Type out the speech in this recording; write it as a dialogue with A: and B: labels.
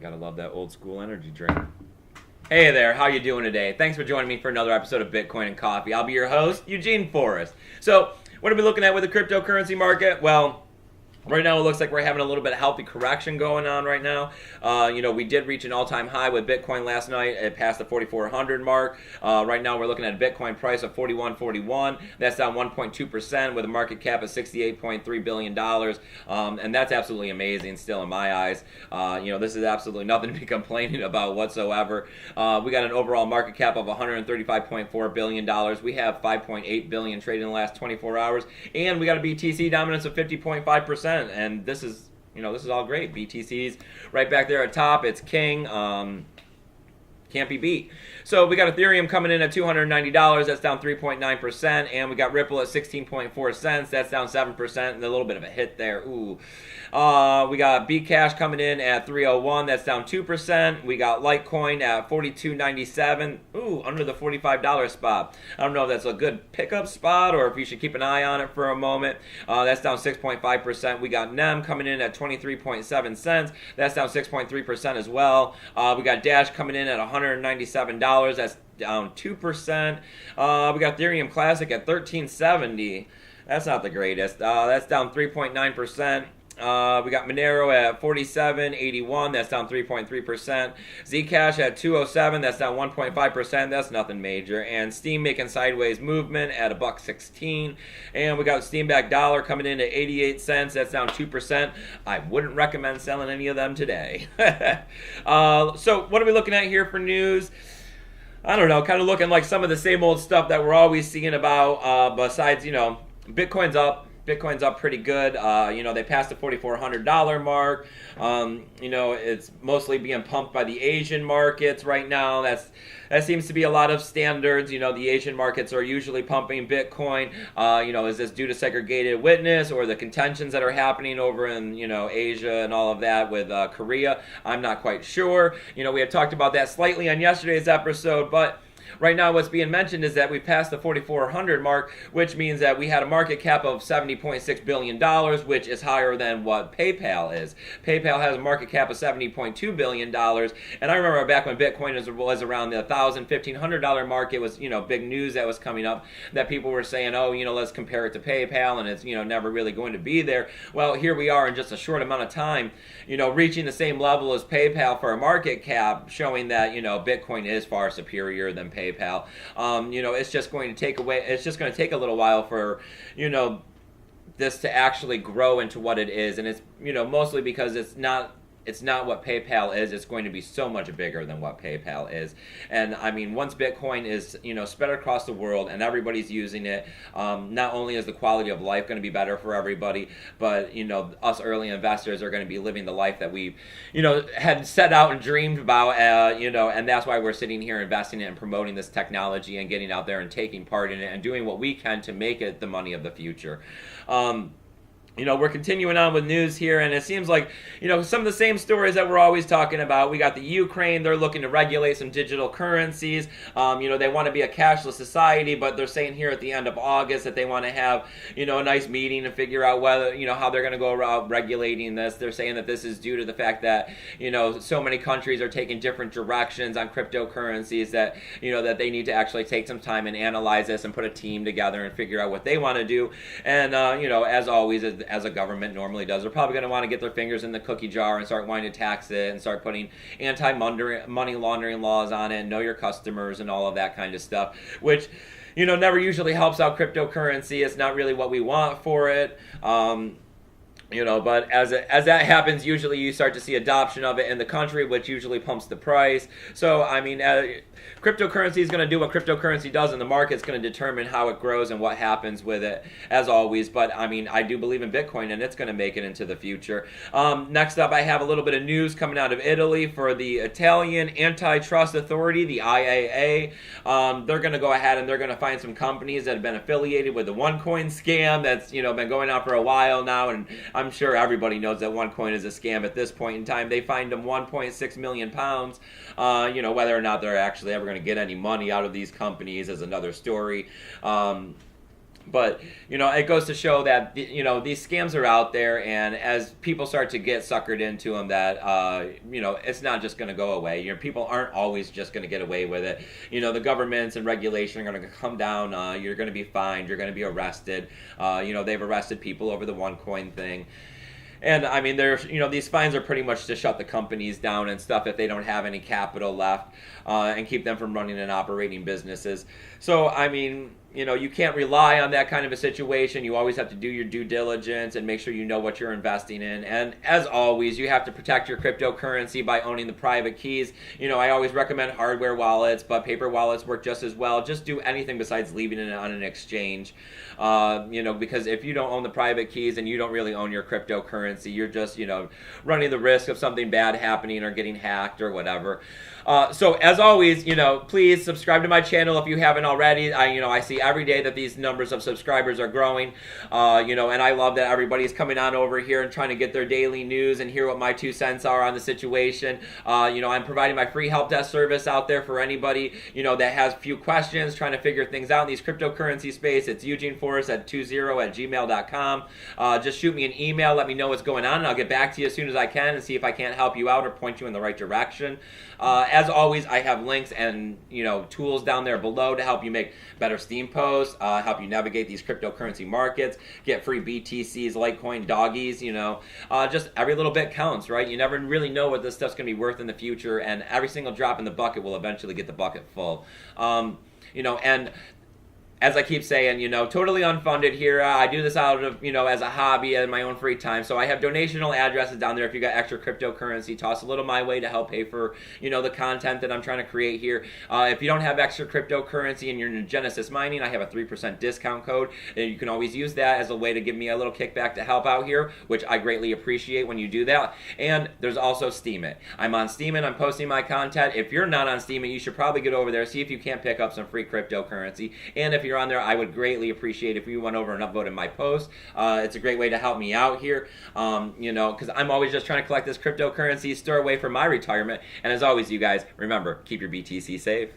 A: Gotta love that old school energy drink. Hey there, how you doing today? Thanks for joining me for another episode of Bitcoin and Coffee. I'll be your host, Eugene Forrest. So, what are we looking at with the cryptocurrency market? Well, right now, it looks like we're having a little bit of healthy correction going on right now. We did reach an all-time high with Bitcoin last night. It passed the 4,400 mark. Right now, we're looking at a Bitcoin price of 41.41. That's down 1.2% with a market cap of $68.3 billion. And that's absolutely amazing still in my eyes. This is absolutely nothing to be complaining about whatsoever. We got an overall market cap of $135.4 billion. We have $5.8 billion traded in the last 24 hours. And we got a BTC dominance of 50.5%. And this is all great. BTC's right back there at top. It's king. Can't be beat. So we got Ethereum coming in at $290. That's down 3.9%. And we got Ripple at 16.4 cents. That's down 7%. And a little bit of a hit there. Ooh. We got Bcash coming in at 301. That's down 2%. We got Litecoin at 42.97. Ooh, under the $45 spot. I don't know if that's a good pickup spot or if you should keep an eye on it for a moment. That's down 6.5%. We got NEM coming in at 23.7 cents. That's down 6.3% as well. We got Dash coming in at $197. That's down 2%. We got Ethereum Classic at $13.70. That's not the greatest. That's down 3.9%. We got Monero at 47.81. That's down 3.3%. Zcash at 207. That's down 1.5%. That's nothing major. And Steam making sideways movement at $1.16. And we got Steam back dollar coming in at 88 cents. That's down 2%. I wouldn't recommend selling any of them today. So what are we looking at here for news? I don't know. Kind of looking like some of the same old stuff that we're always seeing about. Besides, Bitcoin's up. Bitcoin's up pretty good. They passed the $4,400 mark. It's mostly being pumped by the Asian markets right now. That seems to be a lot of standards. The Asian markets are usually pumping Bitcoin. Is this due to segregated witness or the contentions that are happening over in, Asia and all of that with Korea? I'm not quite sure. We had talked about that slightly on yesterday's episode, but right now, what's being mentioned is that we passed the 4,400 mark, which means that we had a market cap of $70.6 billion, which is higher than what PayPal is. PayPal has a market cap of $70.2 billion, and I remember back when Bitcoin was around the $1,000, $1,500 mark, it was, big news that was coming up that people were saying, let's compare it to PayPal, and it's, never really going to be there. Well, here we are in just a short amount of time, reaching the same level as PayPal for a market cap, showing that, Bitcoin is far superior than PayPal. It's just going to take a little while for, this to actually grow into what it is. And it's, mostly because it's not what PayPal is. It's going to be so much bigger than what PayPal is. And I mean, once Bitcoin is, spread across the world and everybody's using it, not only is the quality of life going to be better for everybody, but, us early investors are going to be living the life that we, had set out and dreamed about, and that's why we're sitting here investing in it and promoting this technology and getting out there and taking part in it and doing what we can to make it the money of the future. We're continuing on with news here, and it seems like, some of the same stories that we're always talking about. We got the Ukraine, they're looking to regulate some digital currencies. They want to be a cashless society, but they're saying here at the end of August that they want to have, a nice meeting to figure out whether, how they're going to go about regulating this. They're saying that this is due to the fact that, so many countries are taking different directions on cryptocurrencies that, that they need to actually take some time and analyze this and put a team together and figure out what they want to do. And, as always, as a government normally does, they're probably going to want to get their fingers in the cookie jar and start wanting to tax it and start putting anti-money laundering laws on it, know your customers and all of that kind of stuff, which, never usually helps out cryptocurrency. It's not really what we want for it. But as that happens, usually you start to see adoption of it in the country, which usually pumps the price. So, cryptocurrency is going to do what cryptocurrency does, and the market's going to determine how it grows and what happens with it, as always. But, I do believe in Bitcoin, and it's going to make it into the future. Next up, I have a little bit of news coming out of Italy for the Italian Antitrust Authority, the IAA. They're going to go ahead and they're going to find some companies that have been affiliated with the OneCoin scam that's, been going on for a while now, and I'm sure everybody knows that OneCoin is a scam at this point in time. They fined them 1.6 million pounds. Whether or not they're actually ever going to get any money out of these companies is another story. But, it goes to show that, these scams are out there, and as people start to get suckered into them, that, it's not just going to go away. People aren't always just going to get away with it. The governments and regulation are going to come down. You're going to be fined. You're going to be arrested. They've arrested people over the OneCoin thing. And I mean, these fines are pretty much to shut the companies down and stuff if they don't have any capital left, and keep them from running and operating businesses. So, I mean, you can't rely on that kind of a situation. You always have to do your due diligence and make sure you know what you're investing in. And as always, you have to protect your cryptocurrency by owning the private keys. I always recommend hardware wallets, but paper wallets work just as well. Just do anything besides leaving it on an exchange. Because if you don't own the private keys and you don't really own your cryptocurrency, you're just, running the risk of something bad happening or getting hacked or whatever. So as always, please subscribe to my channel if you haven't already. I see every day that these numbers of subscribers are growing, and I love that everybody's coming on over here and trying to get their daily news and hear what my 2 cents are on the situation. I'm providing my free help desk service out there for anybody, that has a few questions, trying to figure things out in these cryptocurrency space. It's eugeneforrest20@gmail.com. Just shoot me an email, let me know what's going on, and I'll get back to you as soon as I can and see if I can't help you out or point you in the right direction. As always, I have links and tools down there below to help you make better Steam posts, help you navigate these cryptocurrency markets, get free BTCs, Litecoin, doggies. Just every little bit counts, right? You never really know what this stuff's gonna be worth in the future, and every single drop in the bucket will eventually get the bucket full. And as I keep saying, totally unfunded here. I do this out of, as a hobby and my own free time. So I have donational addresses down there. If you got extra cryptocurrency, toss a little my way to help pay for, the content that I'm trying to create here. If you don't have extra cryptocurrency and you're in Genesis Mining, I have a 3% discount code. And you can always use that as a way to give me a little kickback to help out here, which I greatly appreciate when you do that. And there's also Steemit. I'm on Steemit. I'm posting my content. If you're not on Steemit, you should probably get over there, see if you can't pick up some free cryptocurrency. And if you're on there, I would greatly appreciate if you went over and upvoted my post. It's a great way to help me out here, because I'm always just trying to collect this cryptocurrency, store away for my retirement. And as always, you guys, remember, keep your BTC safe.